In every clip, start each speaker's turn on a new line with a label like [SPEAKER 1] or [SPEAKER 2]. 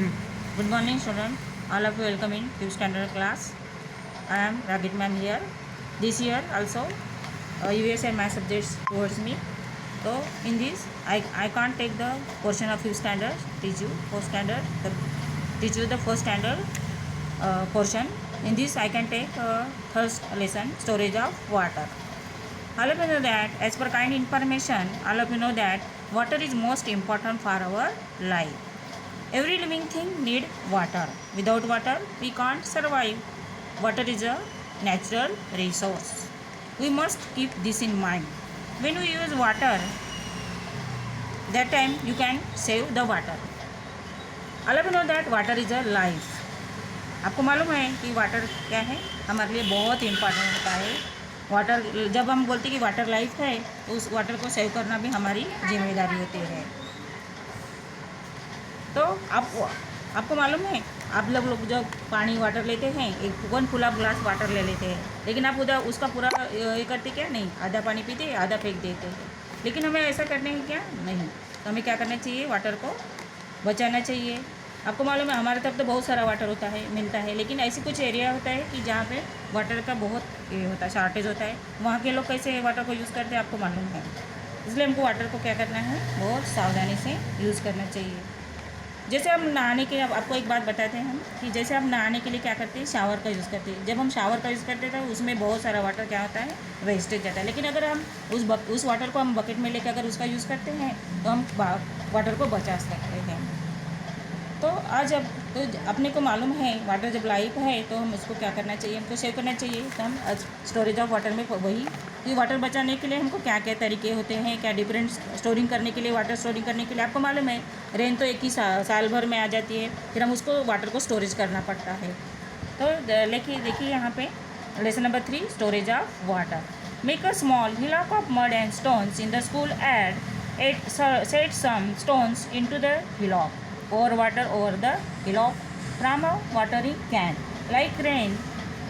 [SPEAKER 1] Good morning, student. All of you welcome in 5th standard class. I am Ragit ma'am here. This year also, US and math subjects towards me. So in this, I can't take the portion of 5th standard. Teach you 4th standard. Teach you the 4th standard portion. In this, I can take first lesson, storage of water. All of you know that as per kind information, all of you know that water is most important for our life. Every living thing need water. Without water, we can't survive. Water is a natural resource. We must keep this in mind. When we use water, that time you can save the water. All of you know that water is a life. आपको मालूम है कि water क्या है, हमारे लिए बहुत important होता है. वाटर जब हम बोलते हैं कि वाटर लाइफ है, तो उस वाटर को सेव करना भी हमारी जिम्मेदारी होती है. तो आपको मालूम है, आप लोग जब पानी वाटर लेते हैं, एक 1 फुल ऑफ ग्लास वाटर ले लेते हैं, लेकिन आप उधर उसका पूरा ये करते क्या नहीं, आधा पानी पीते हैं, आधा फेंक देते हैं. लेकिन हमें ऐसा करने हैं क्या नहीं. तो हमें क्या करना चाहिए, वाटर को बचाना चाहिए. आपको मालूम है हमारे तरफ तो बहुत सारा वाटर होता है, मिलता है, लेकिन ऐसी कुछ एरिया होता है कि जहाँ पे वाटर का बहुत ये होता है, शॉर्टेज होता है. वहाँ के लोग कैसे वाटर को यूज़ करते हैं आपको मालूम है. इसलिए हमको वाटर को क्या करना है, बहुत सावधानी से यूज़ करना चाहिए. जैसे हम नहाने के, अब आपको एक बात बताते हैं हम कि जैसे हम नहाने के लिए क्या करते हैं, शावर का यूज़ करते हैं. जब हम शावर का यूज़ करते हैं तो उसमें बहुत सारा वाटर क्या होता है, वेस्टेज जाता है. लेकिन अगर हम उस वाटर को हम बकेट में लेकर अगर उसका यूज़ करते हैं तो हम वाटर को बचा सकते हैं. तो आज अब तो अपने को मालूम है वाटर जब लाइफ है तो हम उसको क्या करना चाहिए, हमको सेव करना चाहिए. तो हम स्टोरेज ऑफ वाटर में वही कि वाटर बचाने के लिए हमको क्या क्या तरीके होते हैं, क्या डिफरेंट स्टोरिंग करने के लिए, वाटर स्टोरिंग करने के लिए. आपको मालूम है रेन तो एक ही साल भर में आ जाती है, फिर हम उसको वाटर को स्टोरेज करना पड़ता है. तो देखिए यहाँ पे lesson number 3, storage of water. Make a small hillock of mud and stones in the school. Set some stones into the hillock. Pour water over the hillock from a watering can. Like rain,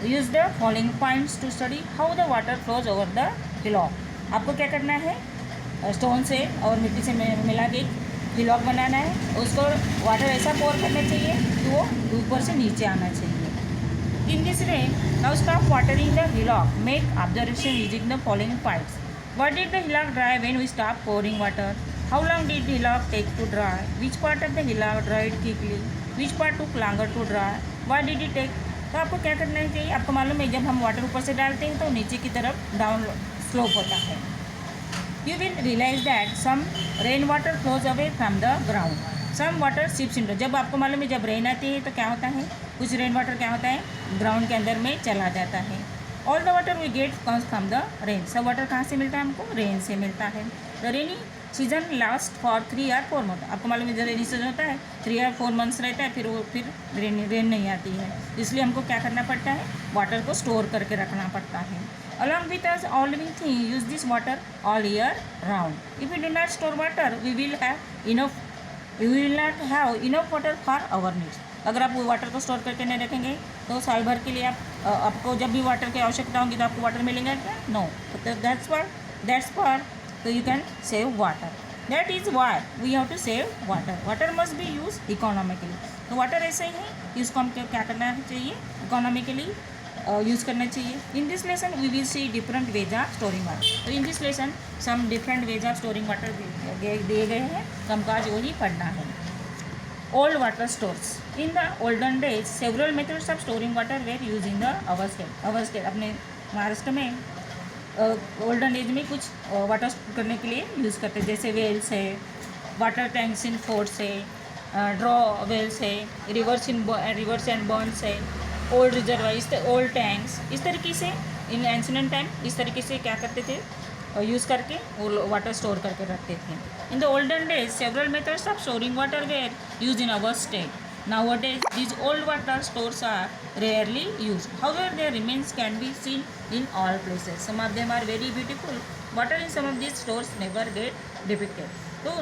[SPEAKER 1] use the following points to study how the water flows over the hillock. आपको क्या करना है, stone से और मिट्टी से मिला के हिलॉक बनाना है. उसको वाटर ऐसा पोर करना चाहिए कि वो ऊपर से नीचे आना चाहिए. In this way now stop watering the hillock. Make observation using the following points. What did the hillock dry when we stopped pouring water? How long did the hillock take to dry? Which part of the hillock dried quickly? Which part took longer to dry? Why did it take? तो आपको क्या करना चाहिए, आपको मालूम है जब हम वाटर ऊपर से डालते हैं तो नीचे की तरफ डाउन स्लोप होता है. You will realize that some rain water flows away from the ground. Some water seeps into. जब आपको मालूम है जब रेन आती है तो क्या होता है, कुछ रेन वाटर क्या होता है, ग्राउंड के अंदर में चला जाता है. All the water we get comes from the rain. सब वाटर कहाँ से मिलता है, हमको रेन से मिलता है. The rainy season last for 3 or 4 month. आपको मालूम है जब रेनी सीजन होता है 3 or 4 मंथ्स रहता है, फिर रेन नहीं आती है. इसलिए हमको क्या करना पड़ता है, वाटर को स्टोर करके रखना पड़ता है. Along with us all living thing use this water all year round. If you do not store water we will not have enough water for our needs. अगर आप वाटर को स्टोर करके नहीं रखेंगे तो साल भर के लिए आपको जब भी वाटर की आवश्यकता होगी तो आपको वाटर मिलेगा क्या, no. That's for so you can save water. That is why we have to save water. Water must be used economically. तो वाटर ऐसे ही है, इसको हम क्या करना चाहिए, इकोनॉमिकली यूज़ करना चाहिए. In this lesson we will see different ways of storing water. तो in this lesson some different ways of storing water दिए गए हैं, तो हमको आज वही पढ़ना है. Old water stores. In the olden days several methods of storing water were use in the our state. अपने महाराष्ट्र में ओल्डन एज में कुछ वाटर स्टोर करने के लिए यूज़ करते हैं, जैसे वेल्स है, वाटर टैंक्स इन फोर्ट्स है, ड्रॉ वेल्स है, रिवर्स एंड बर्न्स है, ओल्ड रिजर्वाइज, ओल्ड टैंक्स. इस तरीके से इन एंशिएंट टाइम इस तरीके से क्या करते थे, यूज़ करके वो वाटर स्टोर करके रखते थे. In the olden days several methods of storing water were use in our state. Nowadays, these old water stores are rarely used. However, their remains can be seen in all places. Some of them are very beautiful. Water in some of these stores never get depicted. तो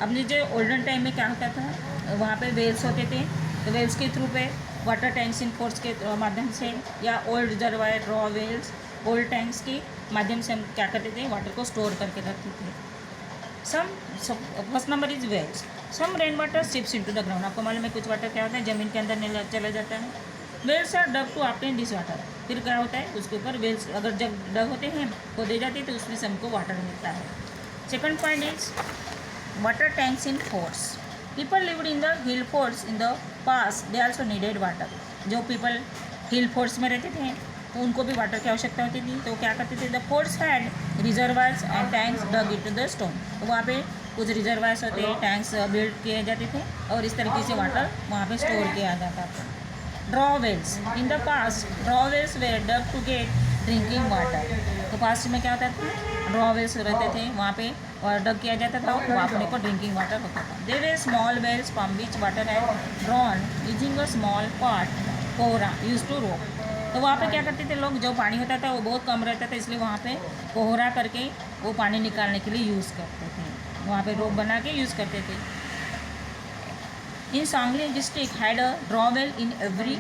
[SPEAKER 1] अपने जो olden time में क्या होता था, वहाँ पे Wales होते थे, तो वेल्स के थ्रू पे वाटर टैंक्स इन फोर्ट्स के माध्यम से या old reservoir, draw wells, old tanks के माध्यम से हम क्या करते थे, वाटर को स्टोर करके रखते थे. First number is wells. Some rain water seeps into the ground. आपको मालूम है कुछ वाटर क्या होता है ज़मीन के अंदर चला जाता है. Wells are dug to obtain this water. फिर क्या होता है उसके ऊपर वेल्स अगर जब डग होते हैं खोदे जाते हैं तो उसमें से हमको वाटर मिलता है. Second point is water tanks in forts. People lived in the hill forts in the pass they also needed water. जो पीपल हिल फोर्ट्स में रहते थे तो उनको भी वाटर की आवश्यकता होती थी. तो क्या करते थे the forts had reservoirs and tanks dug into the stone. तो वहाँ पे कुछ रिजर्वायर्स होते टैंक्स बिल्ड किए जाते थे और इस तरीके से वाटर वहाँ पे स्टोर किया जाता था. Draw wells. In the past draw wells were dug to get drinking water. तो पास्ट में क्या होता था ड्रॉ वेल्स रहते थे वहाँ पे और डग किया जाता था और अपने को ड्रिंकिंग वाटर होता था. There were small wells from which water had drawn using a small pot कोहरा यूज टू रोप. तो वहाँ पे क्या करते थे लोग जो पानी होता था वो बहुत कम रहता था इसलिए वहाँ पे कोहरा करके वो पानी निकालने के लिए यूज़ करते थे. वहाँ पे रोप बना के यूज़ करते थे. In Sangli district had a drawell in every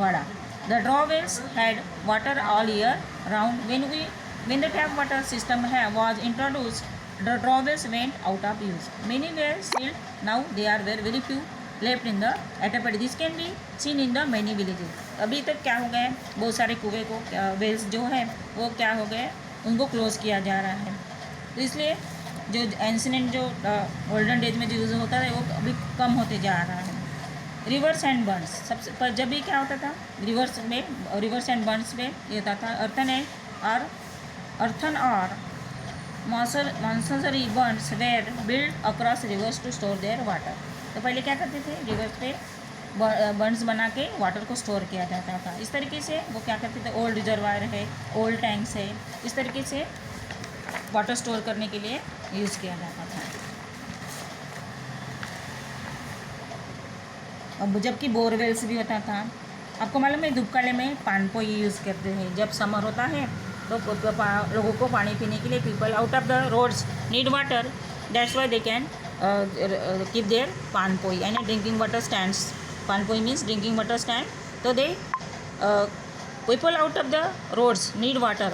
[SPEAKER 1] vada. The drawells had water all year round. When the tap water system was introduced, the drawells went out of use. Many were sealed. Now there were very few left in the attaped. This can be seen in the many villages. अभी तक क्या हो गया बहुत सारे कुएँ को Wales जो है वो क्या हो गए उनको क्लोज़ किया जा रहा है. तो इसलिए जो एंशिएंट जो गोल्डन डेज में जो यूज़ होता है वो अभी कम होते जा रहा है. Reverse and Burns. सबसे पर जब भी क्या होता था रिवर्स एंड बर्न्स में ये होता था अर्थन और masonry bunds were built across rivers to store their water. तो पहले क्या करते थे रिवर्स पे बर्न्स बना के वाटर को स्टोर किया जाता था. इस तरीके से वो क्या करते थे ओल्ड रिजर्वायर है ओल्ड टैंक्स है इस तरीके से वाटर स्टोर करने के लिए यूज़ किया जाता था. अब जबकि बोरवेल्स भी होता था. आपको मालूम है धूपकाले में पानपोई यूज़ करते हैं. जब समर होता है तो लोगों को पानी पीने के लिए people out of the roads need water. That's why they can keep their पानपोई एंड ड्रिंकिंग वाटर स्टैंड्स. पानपोई मीन्स ड्रिंकिंग वाटर स्टैंड. तो the people out of the roads need water.